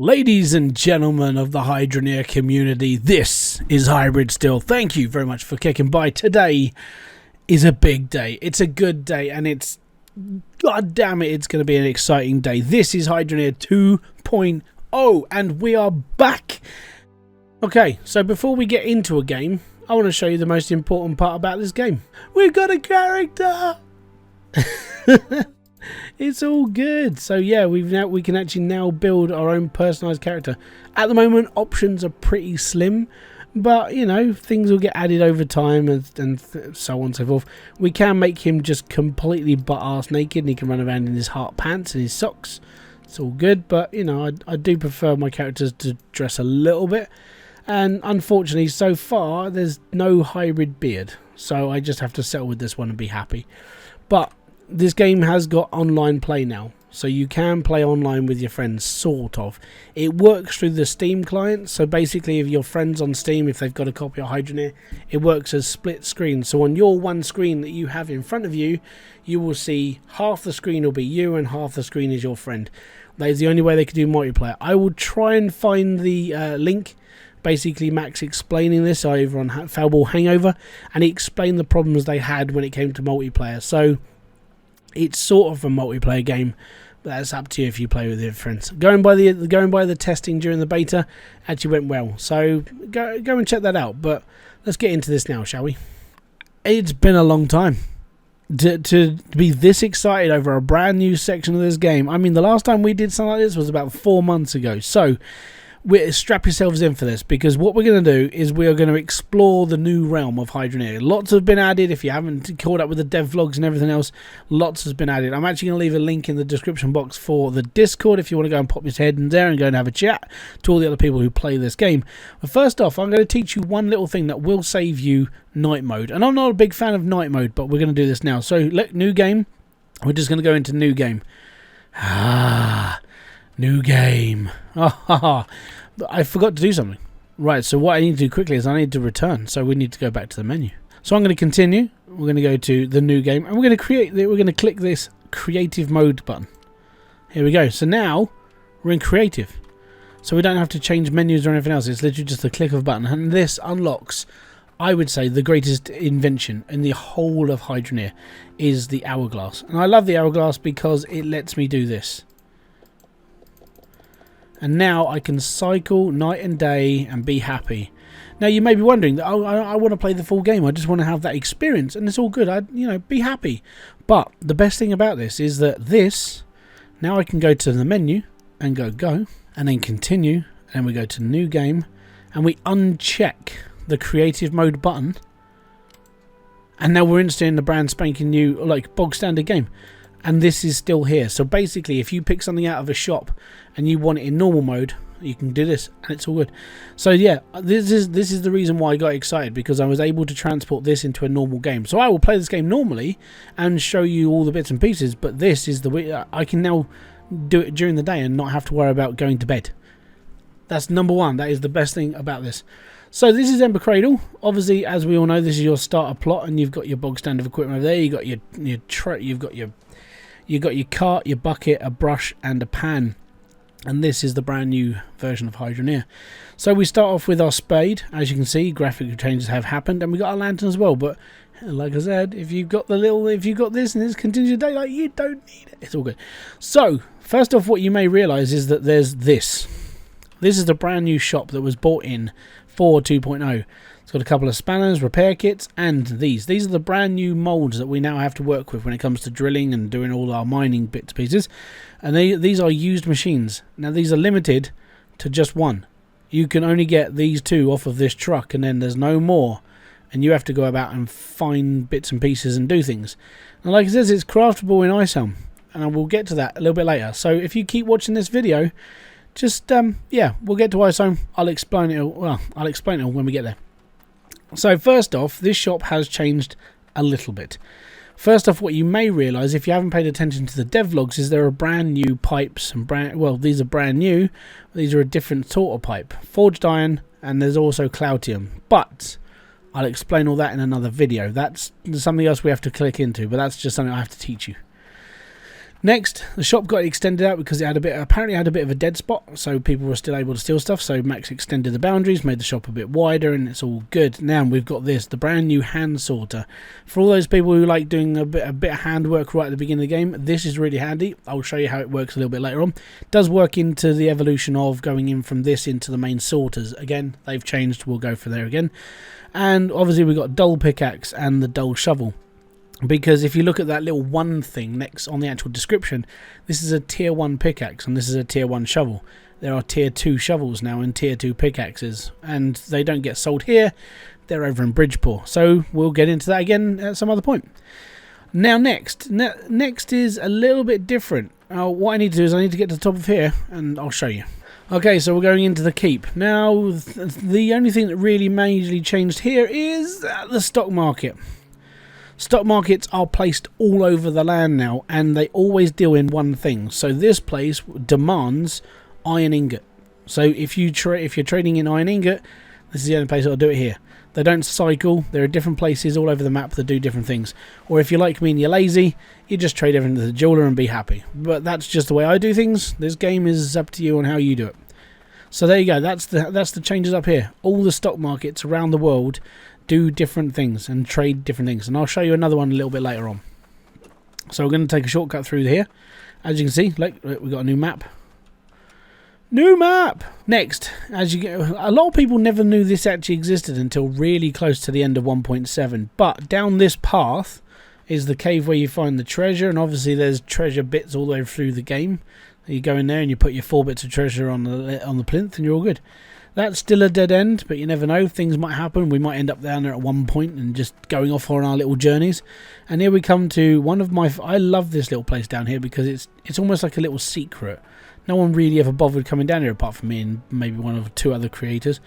Ladies and gentlemen of the Hydroneer community, this is Hybridsteel. Thank you very much for kicking by. Today is a big day. It's a good day, and god damn it, it's going to be an exciting day. This is Hydroneer 2.0, and we are back. Okay, so before we get into a game, I want to show you the most important part about this game. We've got a character! It's all good. So yeah, we can actually now build our own personalized character. At the moment, options are pretty slim, but you know, things will get added over time and so on and so forth. We can make him just completely butt-ass naked, and he can run around in his heart pants and his socks. It's all good, but you know, I do prefer my characters to dress a little bit. And unfortunately, so far, there's no hybrid beard, so I just have to settle with this one and be happy. But this game has got online play now, so you can play online with your friends, sort of. It works through the Steam client, so basically if your friends on Steam, if they've got a copy of Hydroneer, it works as split screen. So on your one screen that you have in front of you, you will see half the screen will be you and half the screen is your friend. That is the only way they can do multiplayer. I will try and find the link. Basically, Max explaining this over on Foulball Hangover, and he explained the problems they had when it came to multiplayer. So it's sort of a multiplayer game, but that's up to you if you play with your friends. Going by the testing during the beta actually went well, so go and check that out. But let's get into this now, shall we? It's been a long time to be this excited over a brand new section of this game. I mean, the last time we did something like this was about 4 months ago. So strap yourselves in for this, because what we're going to do is we are going to explore the new realm of Hydroneer. Lots have been added. If you haven't caught up with the dev vlogs and everything else, lots has been added. I'm actually going to leave a link in the description box for the Discord if you want to go and pop your head in there and go and have a chat to all the other people who play this game. But first off, I'm going to teach you one little thing that will save you night mode. And I'm not a big fan of night mode, but we're going to do this now. So look, new game. We're just going to go into new game. New game. I forgot to do something. Right, so what I need to do quickly is I need to return. So we need to go back to the menu. So I'm going to continue. We're going to go to the new game, and we're going to click this creative mode button. Here we go. So now we're in creative. So we don't have to change menus or anything else. It's literally just a click of a button, and this unlocks, I would say, the greatest invention in the whole of Hydroneer is the hourglass. And I love the hourglass because it lets me do this. And now I can cycle night and day and be happy. Now you may be wondering, oh, I want to play the full game. I just want to have that experience, and it's all good. Be happy. But the best thing about this is that now I can go to the menu and go, and then continue, and we go to new game, and we uncheck the creative mode button, and now we're instantly in the brand spanking new, like, bog standard game. And this is still here. So basically, if you pick something out of a shop and you want it in normal mode, you can do this, and it's all good. So yeah, this is the reason why I got excited, because I was able to transport this into a normal game. So I will play this game normally and show you all the bits and pieces, but this is the way I can now do it during the day and not have to worry about going to bed. That's number one. That is the best thing about this. So this is Ember Cradle. Obviously, as we all know, this is your starter plot, and you've got your bog standard equipment over there. You've got you've got your cart, your bucket, a brush, and a pan. And this is the brand new version of Hydroneer. So we start off with our spade. As you can see, graphic changes have happened, and we got our lantern as well. But like I said, if you've got this and this continues daylight, you don't need it. It's all good. So first off, what you may realise is that there's this. This is the brand new shop that was bought in for 2.0. It's got a couple of spanners, repair kits, and these. These are the brand new molds that we now have to work with when it comes to drilling and doing all our mining bits and pieces. And these are used machines. Now these are limited to just one. You can only get these two off of this truck, and then there's no more. And you have to go about and find bits and pieces and do things. And like it says, it's craftable in Helm, and I will get to that a little bit later. So if you keep watching this video, just yeah, we'll get to Helm. I'll explain it all. Well, I'll explain it all when we get there. So first off, this shop has changed a little bit. First off, what you may realise if you haven't paid attention to the devlogs is there are brand new pipes and these are brand new. These are a different sort of pipe, forged iron, and there's also cloutium. But I'll explain all that in another video. That's something else we have to click into, but that's just something I have to teach you. Next, the shop got extended out because it had apparently had a bit of a dead spot, so people were still able to steal stuff. So Max extended the boundaries, made the shop a bit wider, and it's all good. Now we've got the brand new hand sorter. For all those people who like doing a bit of handwork right at the beginning of the game, this is really handy. I'll show you how it works a little bit later on. It does work into the evolution of going in from this into the main sorters. Again, they've changed. We'll go for there again. And obviously we've got dull pickaxe and the dull shovel. Because if you look at that little 1 thing next on the actual description, this is a tier 1 pickaxe and this is a tier 1 shovel. There are tier 2 shovels now and tier 2 pickaxes, and they don't get sold here, they're over in Bridgepour. So we'll get into that again at some other point. Now next is a little bit different. What I need to do is I need to get to the top of here and I'll show you. Okay, so we're going into the keep. Now the only thing that really majorly changed here is the stock market. Stock markets are placed all over the land now, and they always deal in one thing. So this place demands iron ingot. So if you're trading in iron ingot, this is the only place that'll do it here. They don't cycle. There are different places all over the map that do different things. Or if you're like me and you're lazy, you just trade everything to the jeweler and be happy. But that's just the way I do things. This game is up to you on how you do it. So there you go. That's the changes up here. All the stock markets around the world do different things and trade different things, and I'll show you another one a little bit later on. So we're going to take a shortcut through here. As you can see, look, we've got a new map. Next, as you get, a lot of people never knew this actually existed until really close to the end of 1.7, but down this path is the cave where you find the treasure, and obviously there's treasure bits all the way through the game. You go in there and you put your 4 bits of treasure on the plinth and you're all good. That's still a dead end, but you never know. Things might happen. We might end up down there at one point and just going off on our little journeys. And here we come to one of my... I love this little place down here because it's almost like a little secret. No one really ever bothered coming down here apart from me and maybe one or 2 other creators.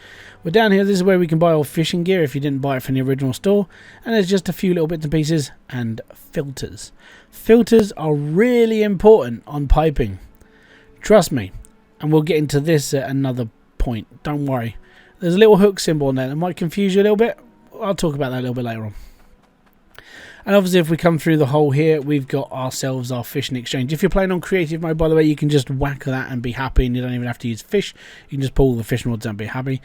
We're down here. This is where we can buy all fishing gear if you didn't buy it from the original store. And there's just a few little bits and pieces and filters. Filters are really important on piping. Trust me. And we'll get into this at another point. Don't worry. There's a little hook symbol on there that might confuse you a little bit. I'll talk about that a little bit later on. And obviously if we come through the hole here, we've got ourselves our fishing exchange. If you're playing on creative mode, by the way, you can just whack that and be happy, and you don't even have to use fish. You can just pull the fishing rods and be happy.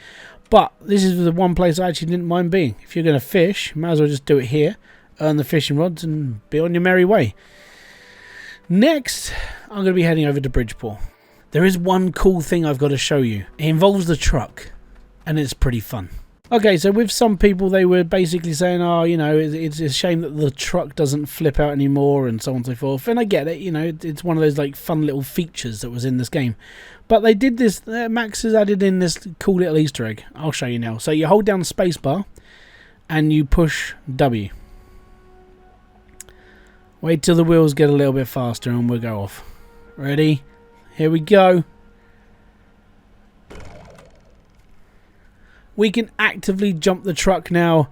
But this is the one place I actually didn't mind being. If you're going to fish, you might as well just do it here, earn the fishing rods and be on your merry way. Next, I'm going to be heading over to Bridgepour. There is one cool thing I've got to show you. It involves the truck, and it's pretty fun. Okay, so with some people, they were basically saying, oh, you know, it's a shame that the truck doesn't flip out anymore and so on and so forth. And I get it, you know, it's one of those like fun little features that was in this game. But they did this, Max has added in this cool little Easter egg. I'll show you now. So you hold down the spacebar and you push W. Wait till the wheels get a little bit faster and we'll go off. Ready? Here we go. We can actively jump the truck now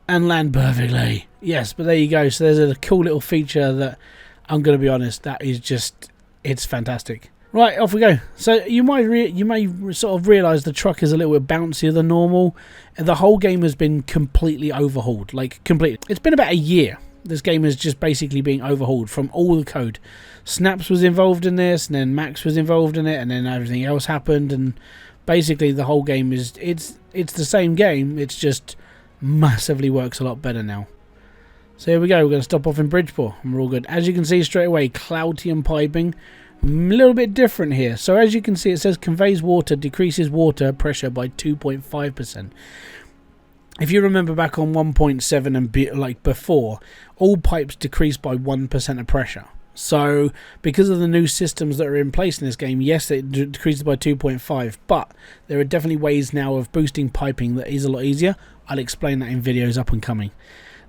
and land perfectly. Yes, but there you go. So there's a cool little feature that, I'm going to be honest, that is just, it's fantastic. Right, off we go. So you may sort of realise the truck is a little bit bouncier than normal. The whole game has been completely overhauled, like completely. It's been about a year. This game is just basically being overhauled from all the code. Snaps was involved in this, and then Max was involved in it, and then everything else happened, and basically the whole game is it's the same game. It's just massively works a lot better now. So here we go. We're going to stop off in Bridgepour, and we're all good. As you can see straight away, Cloutium piping, a little bit different here. So as you can see, it says conveys water, decreases water pressure by 2.5%. If you remember back on 1.7 and like before, all pipes decrease by 1% of pressure. So because of the new systems that are in place in this game, yes, it decreases by 2.5, but there are definitely ways now of boosting piping that is a lot easier. I'll explain that in videos up and coming.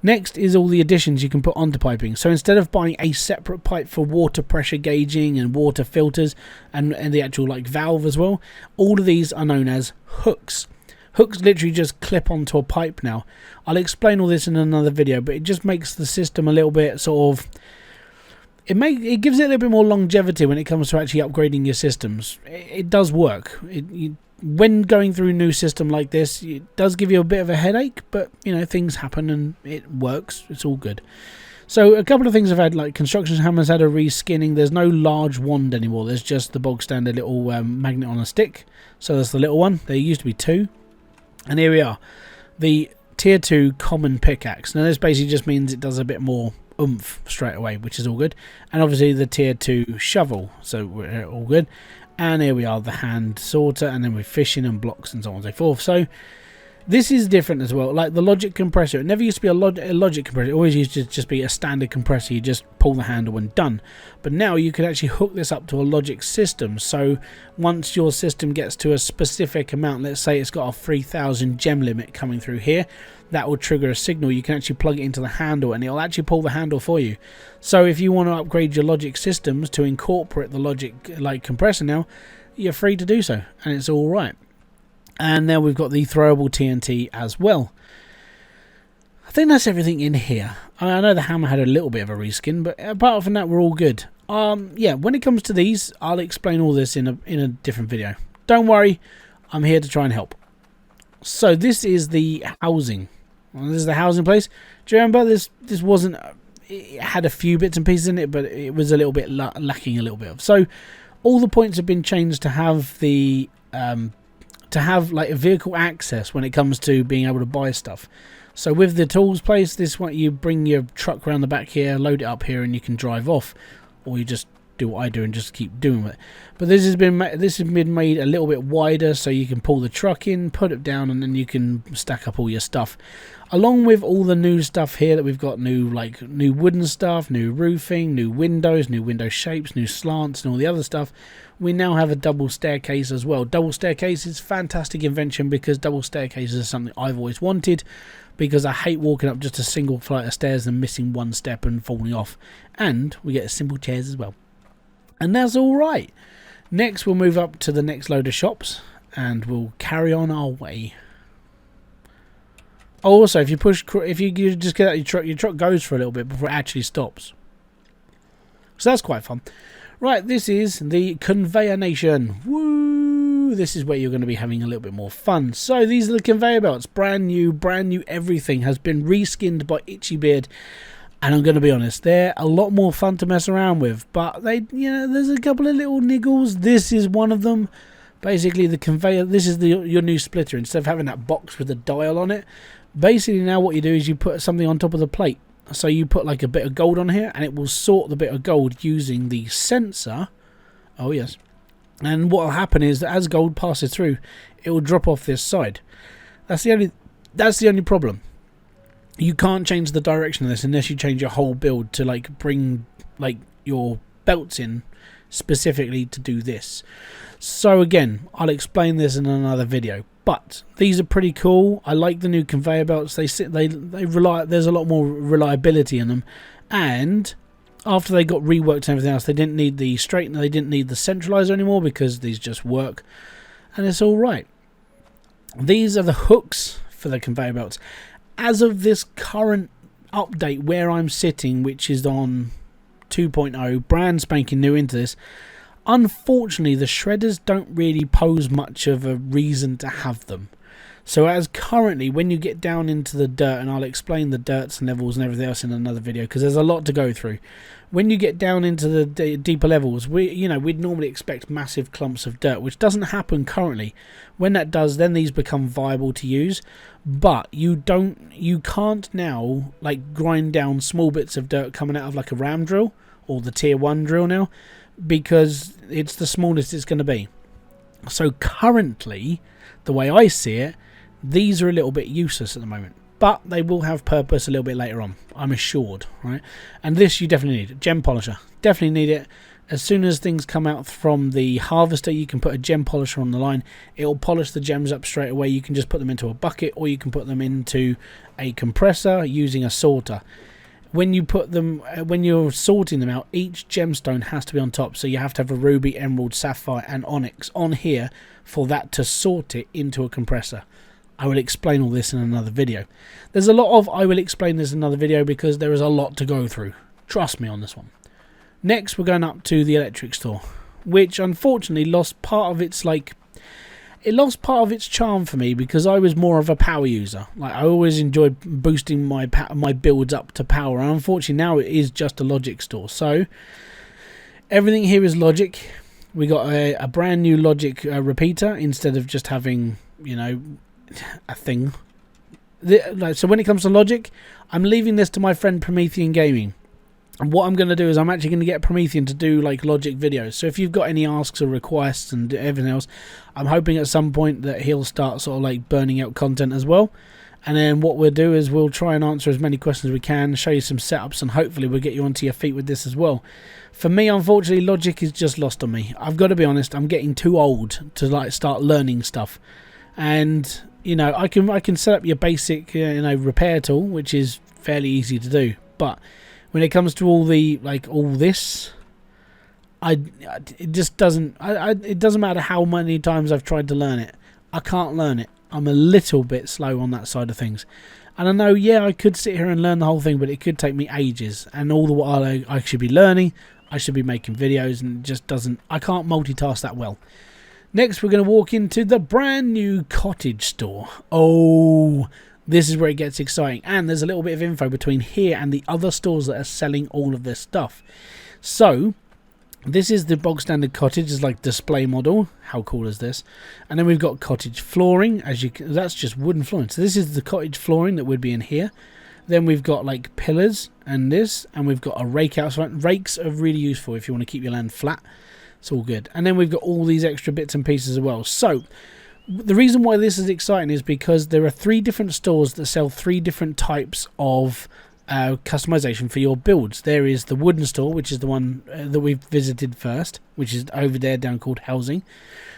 Next is all the additions you can put onto piping. So instead of buying a separate pipe for water pressure gauging and water filters and the actual like valve as well, all of these are known as hooks. Hooks literally just clip onto a pipe now. I'll explain all this in another video, but it just makes the system a little bit sort of... It gives it a little bit more longevity when it comes to actually upgrading your systems. It does work. When going through a new system like this, it does give you a bit of a headache, but you know, things happen and it works. It's all good. So a couple of things I've had, like construction hammers had a reskinning. There's no large wand anymore. There's just the bog standard little magnet on a stick. So that's the little one. There used to be 2. And here we are. The tier 2 common pickaxe. Now this basically just means it does a bit more oomph straight away, which is all good. And obviously the tier 2 shovel. So we're all good. And here we are, the hand sorter. And then we're fishing and blocks and so on and so forth. So this is different as well. Like the logic compressor, it never used to be a logic compressor. It always used to just be a standard compressor. You just pull the handle and done. But now you can actually hook this up to a logic system. So once your system gets to a specific amount, let's say it's got a 3000 gem limit coming through here, that will trigger a signal. You can actually plug it into the handle and it'll actually pull the handle for you. So if you want to upgrade your logic systems to incorporate the logic like compressor now, you're free to do so, and it's all right. And now we've got the throwable TNT as well. I think that's everything in here. I know the hammer had a little bit of a reskin, but apart from that, we're all good. Yeah, when it comes to these, I'll explain all this in a different video. Don't worry, I'm here to try and help. So this is the housing. Well, this is the housing place. Do you remember this? This wasn't. It had a few bits and pieces in it, but it was a little bit lacking a little bit of. So all the points have been changed to have the like a vehicle access when it comes to being able to buy stuff. So with the tools place, this one you bring your truck around the back here, load it up here, and you can drive off, or you just do what I do and just keep doing it. But this has been made a little bit wider, so you can pull the truck in, put it down, and then you can stack up all your stuff. Along with all the new stuff here that we've got, new wooden stuff, new roofing, new windows, new window shapes, new slants, and all the other stuff. We now have a double staircase as well. Double staircase is a fantastic invention because double staircases is something I've always wanted, because I hate walking up just a single flight of stairs and missing one step and falling off. And we get simple chairs as well. And that's all right. Next, we'll move up to the next load of shops and we'll carry on our way. Oh, also, if you just get out your truck goes for a little bit before it actually stops. So that's quite fun. Right, this is the Conveyor Nation. Woo! This is where you're going to be having a little bit more fun. So these are the conveyor belts. Brand new everything has been reskinned by Itchy Beard. And I'm going to be honest, they're a lot more fun to mess around with. But there's a couple of little niggles. This is one of them. Basically, the conveyor, this is your new splitter. Instead of having that box with a dial on it, basically now what you do is you put something on top of the plate. So you put like a bit of gold on here, and it will sort the bit of gold using the sensor. Oh yes. And what will happen is that as gold passes through, it will drop off this side. That's the only problem. You can't change the direction of this unless you change your whole build to like bring like your belts in specifically to do this. So again, I'll explain this in another video. But these are pretty cool. I like the new conveyor belts. There's a lot more reliability in them. And after they got reworked and everything else, they didn't need the straightener, they didn't need the centralizer anymore because these just work. And it's all right. These are the hooks for the conveyor belts. As of this current update where I'm sitting, which is on 2.0, brand spanking new into this, unfortunately the shredders don't really pose much of a reason to have them. So as currently, when you get down into the dirt, and I'll explain the dirts and levels and everything else in another video because there's a lot to go through. When you get down into the deeper levels, we'd normally expect massive clumps of dirt, which doesn't happen currently. When that does, then these become viable to use. But you can't now like grind down small bits of dirt coming out of like a ram drill or the tier 1 drill now, because it's the smallest it's going to be. So currently, the way I see it, these are a little bit useless at the moment, but they will have purpose a little bit later on, I'm assured, right? And this you definitely need. Gem polisher, definitely need it. As soon as things come out from the harvester, you can put a gem polisher on the line. It'll polish the gems up straight away. You can just put them into a bucket, or you can put them into a compressor using a sorter. When you put them, when you're sorting them out, each gemstone has to be on top. So you have to have a ruby, emerald, sapphire, and onyx on here for that to sort it into a compressor. I will explain all this in another video. There's a lot of I will explain this in another video because there is a lot to go through. Trust me on this one. Next, we're going up to the electric store, which unfortunately lost part of its it lost part of its charm for me because I was more of a power user. Like, I always enjoyed boosting my builds up to power, and unfortunately now it is just a logic store. So everything here is logic. We got a brand new logic repeater instead of just having, you know, a thing. So when it comes to logic, I'm leaving this to my friend Promethean Gaming. And what I'm going to do is I'm actually going to get Promethean to do like logic videos. So if you've got any asks or requests and everything else, I'm hoping at some point that he'll start sort of like burning out content as well. And then what we'll do is we'll try and answer as many questions as we can, show you some setups, and hopefully we'll get you onto your feet with this as well. For me, unfortunately, logic is just lost on me. I've got to be honest, I'm getting too old to like start learning stuff. And you know, I can set up your basic repair tool, which is fairly easy to do, but when it comes to all the all this, it just doesn't. It doesn't matter how many times I've tried to learn it. I can't learn it. I'm a little bit slow on that side of things. And I know, yeah, I could sit here and learn the whole thing, but it could take me ages. And all the while I should be learning, I should be making videos, and it just doesn't. I can't multitask that well. Next, we're going to walk into the brand new cottage store. Oh, this is where it gets exciting. And there's a little bit of info between here and the other stores that are selling all of this stuff. So, this is the bog standard cottage. It's like display model. How cool is this? And then we've got cottage flooring. That's just wooden flooring. So this is the cottage flooring that would be in here. Then we've got like pillars and this. And we've got a rake out front. Rakes are really useful if you want to keep your land flat. It's all good. And then we've got all these extra bits and pieces as well. So the reason why this is exciting is because there are 3 different stores that sell 3 different types of customization for your builds. There is the wooden store, which is the one that we've visited first, which is over there down called housing.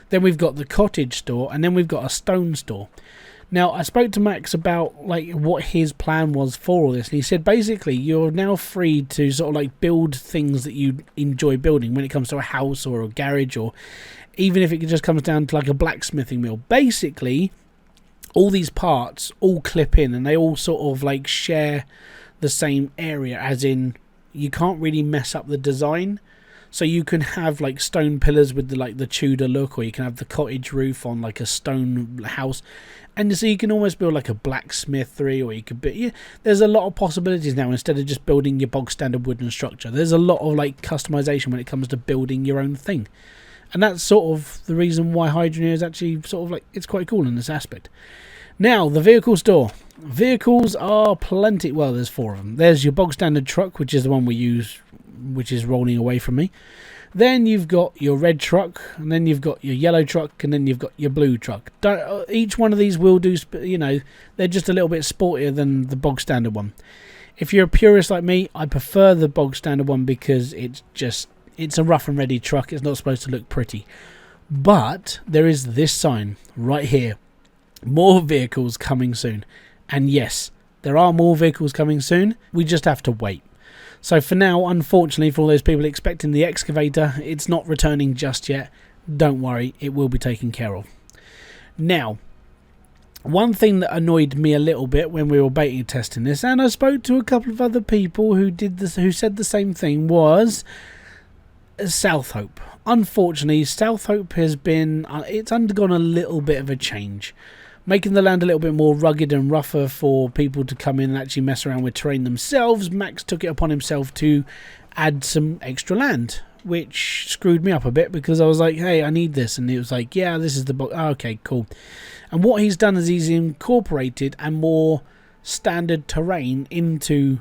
Then we've got the cottage store, and then we've got a stone store. Now, I spoke to Max about like what his plan was for all this, and he said basically you're now free to sort of like build things that you enjoy building when it comes to a house or a garage, or even if it just comes down to like a blacksmithing mill. Basically, all these parts all clip in, and they all sort of like share the same area, as in you can't really mess up the design. So you can have like stone pillars with the Tudor look, or you can have the cottage roof on like a stone house, and so you can almost build like a blacksmithery, or you could be. Yeah, there's a lot of possibilities now instead of just building your bog standard wooden structure. There's a lot of like customization when it comes to building your own thing, and that's sort of the reason why Hydroneer is actually sort of like it's quite cool in this aspect. Now, the vehicle store. Vehicles are plenty. Well, there's 4 of them. There's your bog standard truck, which is the one we use, which is rolling away from me. Then you've got your red truck, and then you've got your yellow truck, and then you've got your blue truck. Each one of these will do, you know, they're just a little bit sportier than the bog standard one. If you're a purist like me, I prefer the bog standard one because it's a rough and ready truck. It's not supposed to look pretty. But there is this sign right here. More vehicles coming soon. And yes, there are more vehicles coming soon. We just have to wait. So for now, unfortunately, for all those people expecting the excavator, it's not returning just yet. Don't worry, it will be taken care of. Now, one thing that annoyed me a little bit when we were beta testing this, and I spoke to a couple of other people who did this, who said the same thing, was South Hope. Unfortunately, South Hope has been, it's undergone a little bit of a change, making the land a little bit more rugged and rougher for people to come in and actually mess around with terrain themselves. Max took it upon himself to add some extra land, which screwed me up a bit because I was like, hey, I need this. And he was like, yeah, this is the box. Oh, okay, cool. And what he's done is he's incorporated a more standard terrain into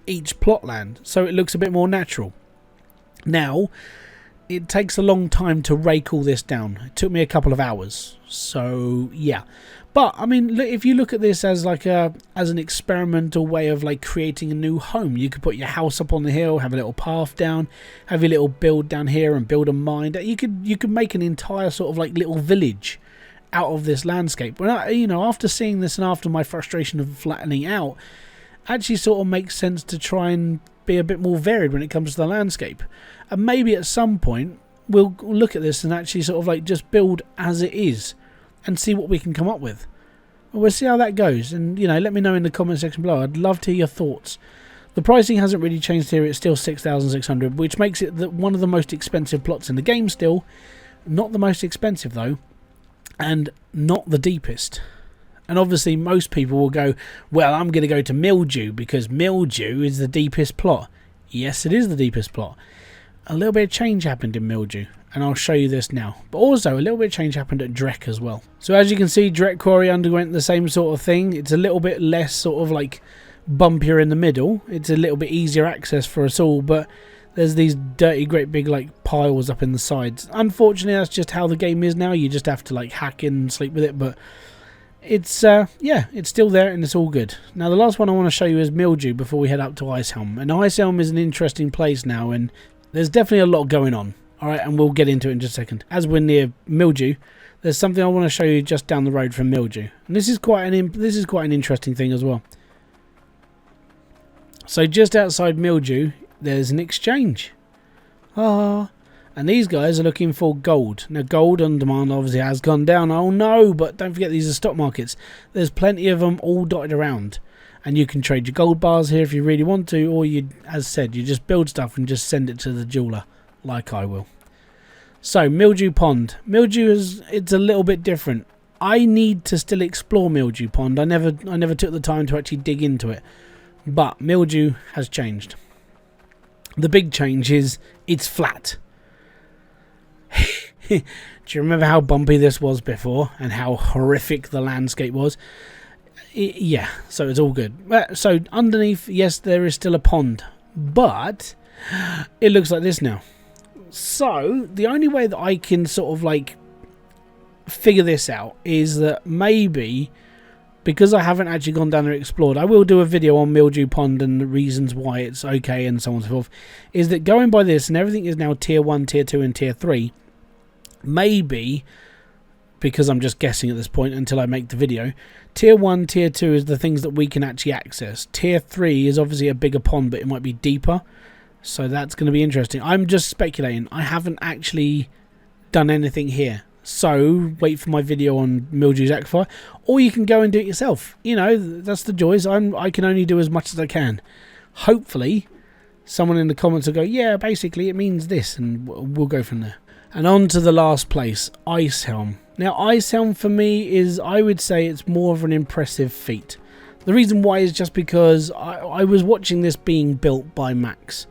each plot land, so it looks a bit more natural. Now, it takes a long time to rake all this down. It took me a couple of hours. So, yeah. But, I mean, if you look at this as like as an experimental way of like creating a new home, you could put your house up on the hill, have a little path down, have your little build down here and build a mine. You could make an entire sort of like little village out of this landscape. When after seeing this and after my frustration of flattening out, actually sort of makes sense to try and be a bit more varied when it comes to the landscape. And maybe at some point we'll look at this and actually sort of like just build as it is and see what we can come up with. We'll see how that goes, and let me know in the comment section below. I'd love to hear your thoughts. The pricing hasn't really changed here. It's still 6,600, which makes it one of the most expensive plots in the game still. Not the most expensive though. and not the deepest. And obviously most people will go, well, I'm going to go to mildew because mildew is the deepest plot. Yes, it is the deepest plot. A little bit of change happened in mildew, and I'll show you this now. But also a little bit of change happened at Drek as well. So as you can see, Drek Quarry underwent the same sort of thing. It's a little bit less sort of like bumpier in the middle. It's a little bit easier access for us all, but there's these dirty great big like piles up in the sides. Unfortunately, that's just how the game is now. You just have to like hack in and sleep with it, but it's yeah, it's still there and it's all good. Now the last one I want to show you is mildew before we head up to Icehelm. And Icehelm is an interesting place now, and there's definitely a lot going on. Alright, and we'll get into it in just a second. As we're near mildew, there's something I want to show you just down the road from mildew. And this is quite an interesting thing as well. So just outside mildew, there's an exchange. Ah, and these guys are looking for gold. Now gold on demand obviously has gone down. Oh no, but don't forget these are stock markets. There's plenty of them all dotted around. And you can trade your gold bars here if you really want to, or you, as said, you just build stuff and just send it to the jeweler, like I will. So Mildew Pond. Mildew it's a little bit different. I need to still explore Mildew Pond. I never took the time to actually dig into it. But mildew has changed. The big change is it's flat. Do you remember how bumpy this was before and how horrific the landscape was? Yeah, so it's all good. So underneath, yes, there is still a pond, but it looks like this now. So the only way that I can sort of like figure this out is that maybe, because I haven't actually gone down there and explored, I will do a video on Mildew Pond and the reasons why it's okay and so on and so forth, is that going by this and everything is now tier 1, tier 2 and tier 3, maybe, because I'm just guessing at this point until I make the video, tier 1, tier 2 is the things that we can actually access. Tier 3 is obviously a bigger pond, but it might be deeper, so that's going to be interesting. I'm just speculating. I haven't actually done anything here. So wait for my video on Mildew's Aquifer, or you can go and do it yourself. You know, that's the joys. I can only do as much as I can. Hopefully someone in the comments will go, yeah, basically it means this, and we'll go from there. And on to the last place, Icehelm. Now Icehelm for me is, I would say it's more of an impressive feat. The reason why is just because I was watching this being built by Max.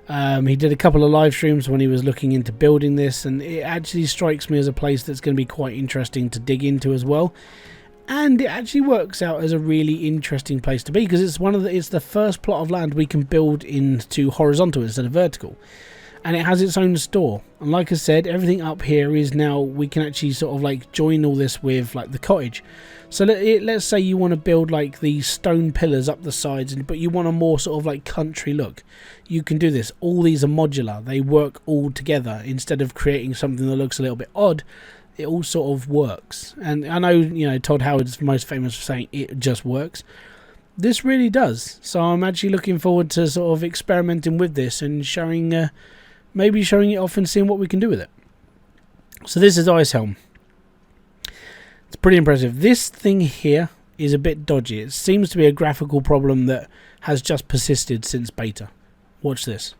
He did a couple of live streams when he was looking into building this, and it actually strikes me as a place that's going to be quite interesting to dig into as well. And it actually works out as a really interesting place to be, because it's the first plot of land we can build into horizontal instead of vertical, and it has its own store. And like I said, everything up here is now, we can actually sort of like join all this with like the cottage. So let's say you want to build like these stone pillars up the sides, but you want a more sort of like country look. You can do this. All these are modular. They work all together. Instead of creating something that looks a little bit odd, it all sort of works. And I know, you know, Todd Howard's most famous for saying it just works. This really does. So I'm actually looking forward to sort of experimenting with this and showing, maybe showing it off and seeing what we can do with it. So this is Icehelm. It's pretty impressive. This thing here is a bit dodgy. It seems to be a graphical problem that has just persisted since beta. Watch this.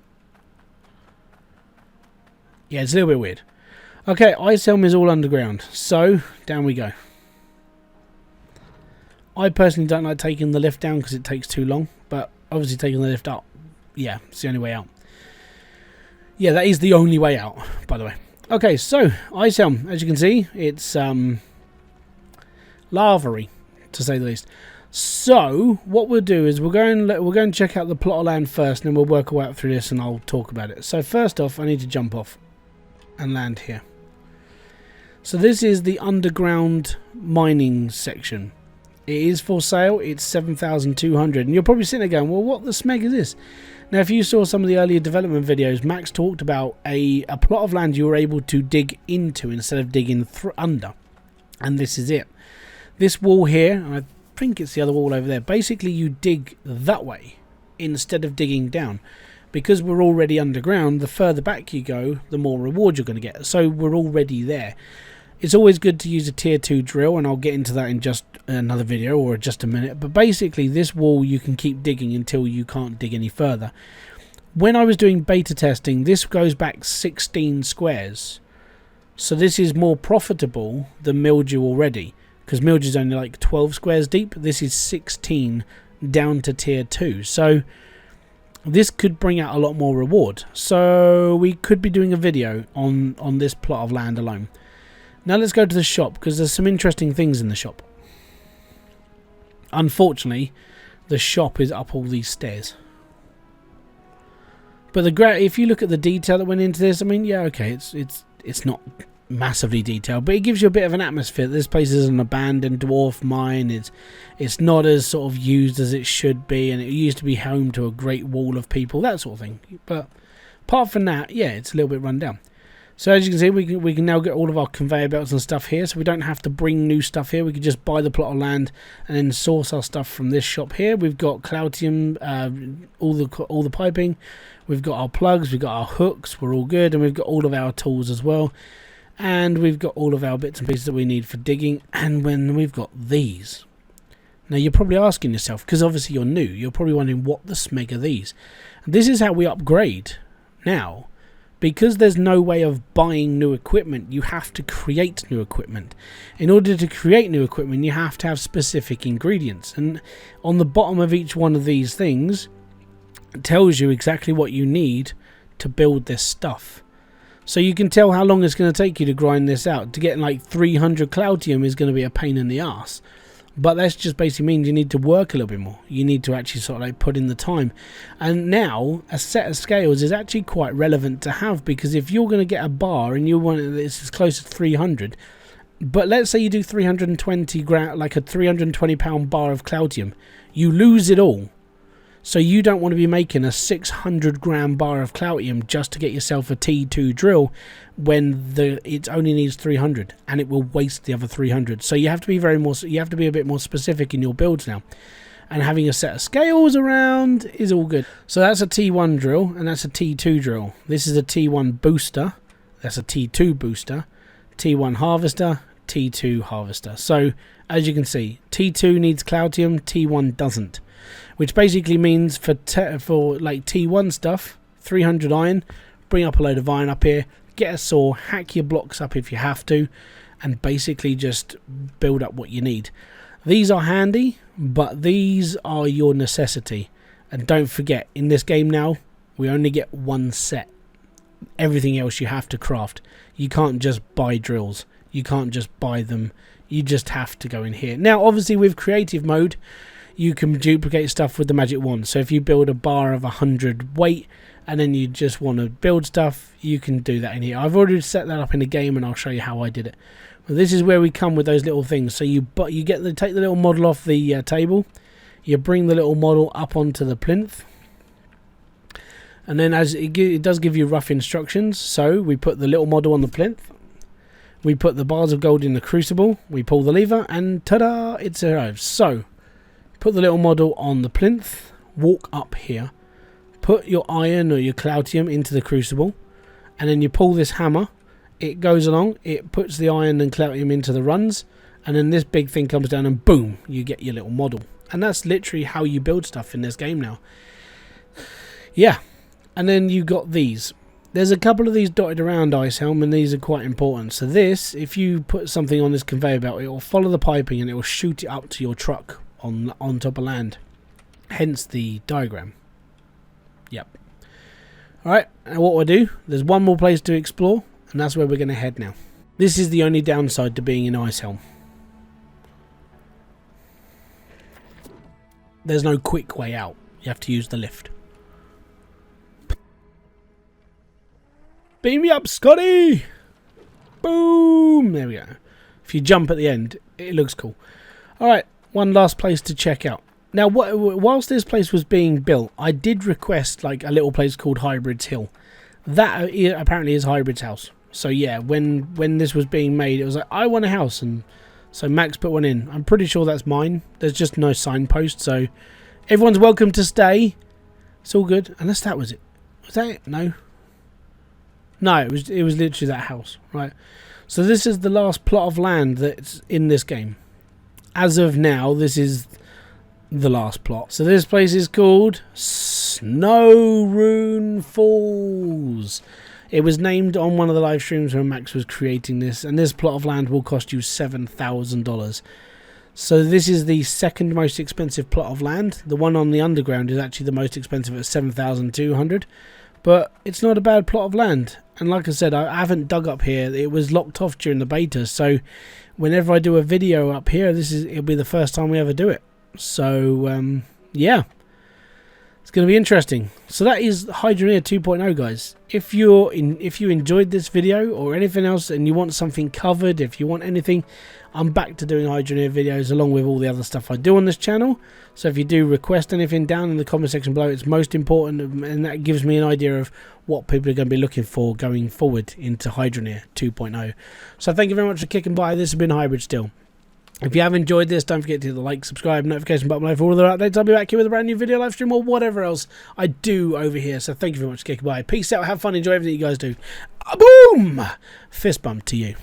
Yeah, it's a little bit weird. Okay, Icehelm is all underground. So, down we go. I personally don't like taking the lift down because it takes too long. But obviously taking the lift up, yeah, it's the only way out. Yeah, that is the only way out, by the way. Okay, so, Icehelm, as you can see, it's lava-y, to say the least. So what we'll do is we'll go and check out the plot of land first, and then we'll work our way out through this and I'll talk about it. So first off, I need to jump off and land here. So this is the underground mining section. It is for sale. It's 7,200, and you're probably sitting there going, well, what the smeg is this? Now if you saw some of the earlier development videos, Max talked about a plot of land you were able to dig into instead of digging under, and this is it. This wall here, I think it's the other wall over there, basically you dig that way instead of digging down. Because we're already underground, the further back you go, the more reward you're going to get. So we're already there. It's always good to use a tier 2 drill, and I'll get into that in just another video or just a minute. But basically this wall you can keep digging until you can't dig any further. When I was doing beta testing, this goes back 16 squares. So this is more profitable than mildew already, because mildew is only like 12 squares deep. This is 16 down to tier 2. So this could bring out a lot more reward. So we could be doing a video on this plot of land alone. Now let's go to the shop, because there's some interesting things in the shop. Unfortunately, the shop is up all these stairs. But if you look at the detail that went into this, I mean, yeah, okay, it's not massively detailed, but it gives you a bit of an atmosphere. This place is an abandoned dwarf mine. It's not as sort of used as it should be, and it used to be home to a great wall of people, that sort of thing. But apart from that, yeah, it's a little bit run down. So as you can see, we can now get all of our conveyor belts and stuff here, so we don't have to bring new stuff here. We can just buy the plot of land and then source our stuff from this shop here. We've got Cloutium, all the piping. We've got our plugs, we've got our hooks, we're all good, and we've got all of our tools as well. And we've got all of our bits and pieces that we need for digging, and when we've got these. Now you're probably asking yourself, because obviously you're new, you're probably wondering what the smeg are these. This is how we upgrade now. Because there's no way of buying new equipment, you have to create new equipment. In order to create new equipment, you have to have specific ingredients. And on the bottom of each one of these things, it tells you exactly what you need to build this stuff. So you can tell how long it's going to take you to grind this out. To get like 300 Cloutium is going to be a pain in the ass. But that just basically means you need to work a little bit more. You need to actually sort of like put in the time. And now a set of scales is actually quite relevant to have, because if you're going to get a bar and you want it's as close as 300, but let's say you do 320 like a 320 pound bar of Cloutium, you lose it all. So you don't want to be making a 600 gram bar of Cloutium just to get yourself a T2 drill when it only needs 300, and it will waste the other 300. So you have to be a bit more specific in your builds now. And having a set of scales around is all good. So that's a T1 drill and that's a T2 drill. This is a T1 booster. That's a T2 booster. T1 harvester, T2 harvester. So as you can see, T2 needs Cloutium, T1 doesn't. Which basically means for like T1 stuff, 300 iron, bring up a load of iron up here, get a saw, hack your blocks up if you have to, and basically just build up what you need. These are handy, but these are your necessity. And don't forget, in this game now, we only get one set. Everything else you have to craft. You can't just buy drills. You can't just buy them. You just have to go in here. Now, obviously, with creative mode, you can duplicate stuff with the magic wand. So if you build a bar of 100 weight and then you just want to build stuff, you can do that in here. I've already set that up in the game and I'll show you how I did it. Well, this is where we come with those little things. So you take the little model off the table, you bring the little model up onto the plinth, and then as it does give you rough instructions. So we put the little model on the plinth, we put the bars of gold in the crucible, we pull the lever, and ta-da, it's arrived. So put the little model on the plinth, walk up here, put your iron or your Cloutium into the crucible, and then you pull this hammer, it goes along, it puts the iron and Cloutium into the runs, and then this big thing comes down and boom, you get your little model. And that's literally how you build stuff in this game now. Yeah, and then you got these. There's a couple of these dotted around, Ice Helm, and these are quite important. So this, if you put something on this conveyor belt, it will follow the piping and it will shoot it up to your truck on top of land, hence the diagram. Yep. Alright, and what we'll do, there's one more place to explore, and that's where we're going to head now. This is the only downside to being in Ice Helm. There's no quick way out. You have to use the lift. Beam me up, Scotty! Boom! There we go. If you jump at the end, it looks cool. Alright. One last place to check out. Now, whilst this place was being built, I did request like a little place called Hybridsteel. That apparently is Hybrid's house. So yeah, when this was being made, it was like, I want a house, and so Max put one in. I'm pretty sure that's mine. There's just no signpost, so everyone's welcome to stay. It's all good, unless that was it. Was that it? No. No, it was literally that house, right? So this is the last plot of land that's in this game. As of now, this is the last plot. So this place is called Snowrune Falls. It was named on one of the live streams when Max was creating this, and this plot of land will cost you $7,000. So this is the second most expensive plot of land. The one on the underground is actually the most expensive at $7,200. But it's not a bad plot of land. And like I said, I haven't dug up here. It was locked off during the beta. So whenever I do a video up here, it'll be the first time we ever do it. So yeah, it's going to be interesting. So that is Hydroneer 2.0, guys. If you enjoyed this video or anything else and you want something covered, if you want anything, I'm back to doing Hydroneer videos along with all the other stuff I do on this channel. So if you do request anything down in the comment section below, it's most important, and that gives me an idea of what people are going to be looking for going forward into Hydroneer 2.0. So thank you very much for kicking by. This has been Hybridsteel. If you have enjoyed this, don't forget to hit the like, subscribe, notification button below for all the updates. I'll be back here with a brand new video, live stream, or whatever else I do over here. So thank you very much for kicking by. Peace out, have fun, enjoy everything you guys do. Boom! Fist bump to you.